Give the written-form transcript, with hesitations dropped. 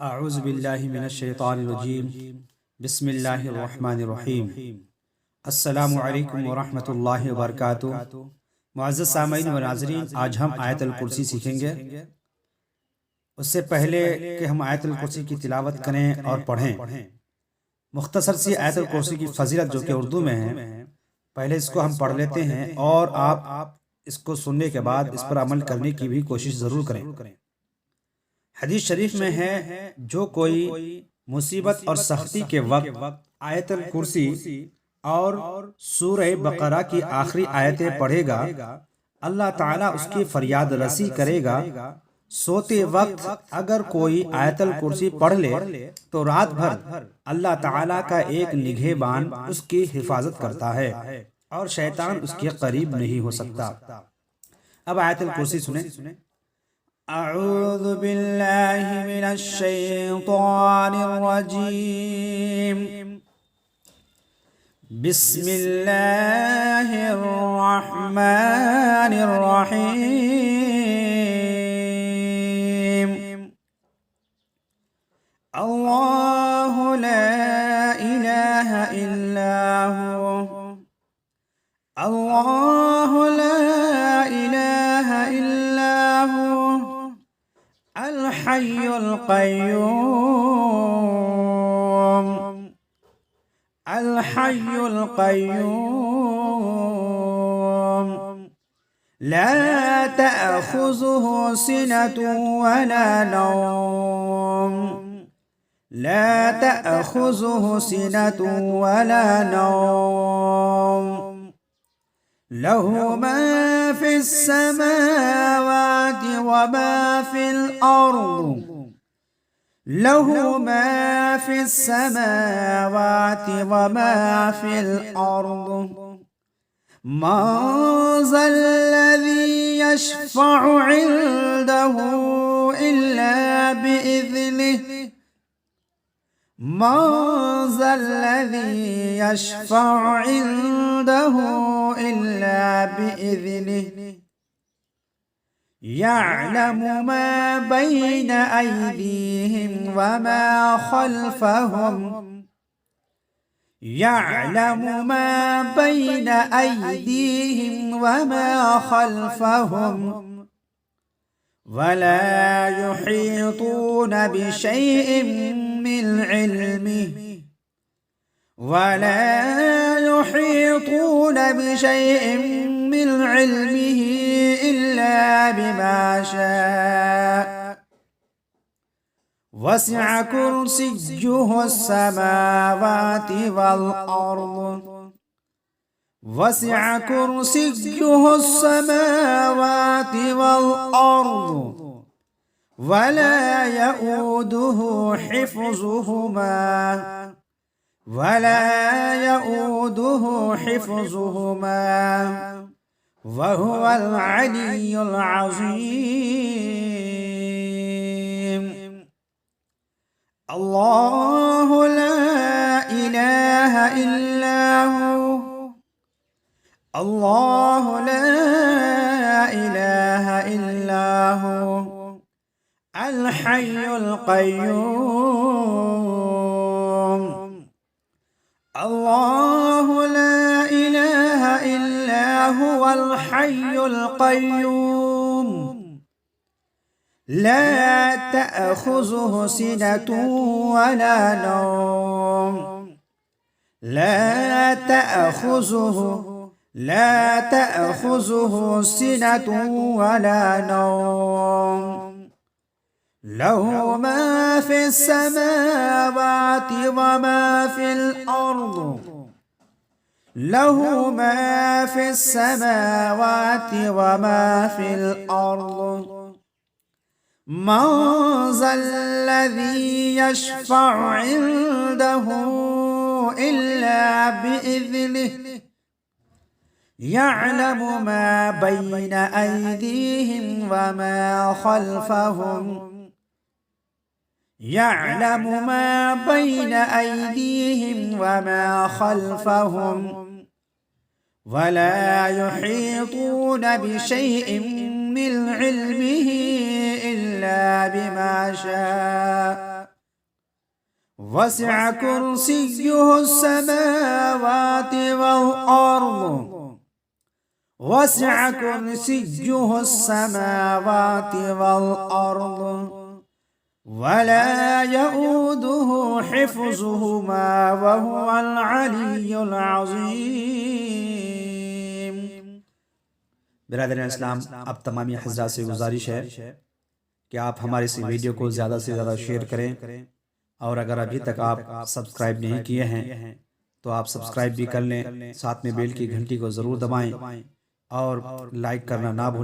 अऊज़ु बिल्लाहि मिनश्शैतानिर्रजीम बिस्मिल्लाहिर्रहमानिर्रहीम। अस्सलामु अलैकुम वरहमतुल्लाहि वबरकातुहू। मुअज़्ज़ज़ सामईन व नाज़रीन, आज हम आयतुल कुर्सी सीखेंगे। उससे पहले कि हम आयतुल कुर्सी की तिलावत करें और पढ़ें, मुख्तसर सी आयतुल कुर्सी की फजीलत जो कि उर्दू में है, पहले इसको हम पढ़ लेते हैं और आप इसको सुनने के बाद इस पर अमल करने की भी कोशिश ज़रूर करें। हदीस शरीफ में है, जो कोई मुसीबत और सख्ती के वक्त आयतुल कुर्सी और सूरह बकरा की आखिरी आयतें पढ़ेगा, अल्लाह ताला उसकी फरियाद रसी करेगा। सोते वक्त अगर कोई आयतुल कुर्सी पढ़ ले तो रात भर अल्लाह ताला का एक निगहबान उसकी हिफाजत करता है और शैतान उसके करीब नहीं हो सकता। अब आयतुल कुर्सी सुने। अऊज़ु बिल्लाहि मिनश शैतानिर रजीम। बिस्मिल्लाहिर रहमानिर रहीम। अल्लाहु ला इलाहा इल्ला हु, अल्लाहु ला इलाहा इल्ला हु, अल हय्युल क़य्यूम, अल हय्युल क़य्यूम, ला तअख़ुज़ुहु सिनतुन वला नौम, ला तअख़ुज़ुहु सिनतुन वला नौम, लहु मा फिस समावाति व मा फिल अर्द, लहु मा फिस समावाति व मा फिल अर्द, मन ज़ल्लज़ी यशफ़अु इन्दहु इल्ला बिइज़निहि, मन ज़ल्लज़ी यशफ़अु इन्दहु इल्ला बिइज़निहि, यअलमु मा बैन अयदीहिम व मा खल्फ़हुम, यअलमु मा बैन अयदीहिम व मा खल्फ़हुम, वला युहीतून बिशैइन मिन इल्मिहि, वला युहीतून बिशैइन मिन इल्मिहि इल्ला बिमा शाअ, वसिअ कुर्सिय्युहु अस्समावाति वल अर्द, वसिअ कुर्सिय्युहु अस्समावाति वल अर्द, वला यऊदुहु हिफ्ज़ुहुमा, वला यऊदुहु हिफ्ज़ुहुमा, वहुवल अलियुल अज़ीम। अल्लाहु ला इलाहा इल्ला हु, अल्लाहु ला इलाहा इल्ला हु, अल हय्युल क़य्यूम, अल्लाहु ला इलाहा इल्ला हुवल हय्युल क़य्यूम, ला तअख़ुज़ुहु सिनतुन वला नौम, ला तअख़ुज़ुहु सिनतुन वला नौम, लहु मा फिस समावाति व मा फिल अर्द, लहु मा फिस समावाति व मा फिल अर्द, मन ज़ल्लज़ी यशफ़अु इन्दहु इल्ला बिइज़निहि, यअलमु मा बैन अयदीहिम व मा खल्फ़हुम, यअलमु मा बैन अयदीहिम व मा खल्फ़हुम, वला युहीतून बिशैइन मिन इल्मिहि इल्ला إلا بما شاء وسع كرسيه السماوات والأرض وسع كرسيه السماوات والأرض ولا يؤوده حفظهما وهو العلي العظيم۔ برادران اسلام، اب تمامی حضرات سے گزارش ہے کہ آپ ہمارے اس ویڈیو کو زیادہ سے زیادہ شیئر کریں، اور اگر ابھی تک آپ سبسکرائب نہیں کیے ہیں تو آپ سبسکرائب بھی کر لیں، ساتھ میں بیل کی گھنٹی کو ضرور دبائیں اور لائک کرنا نہ بھولیں۔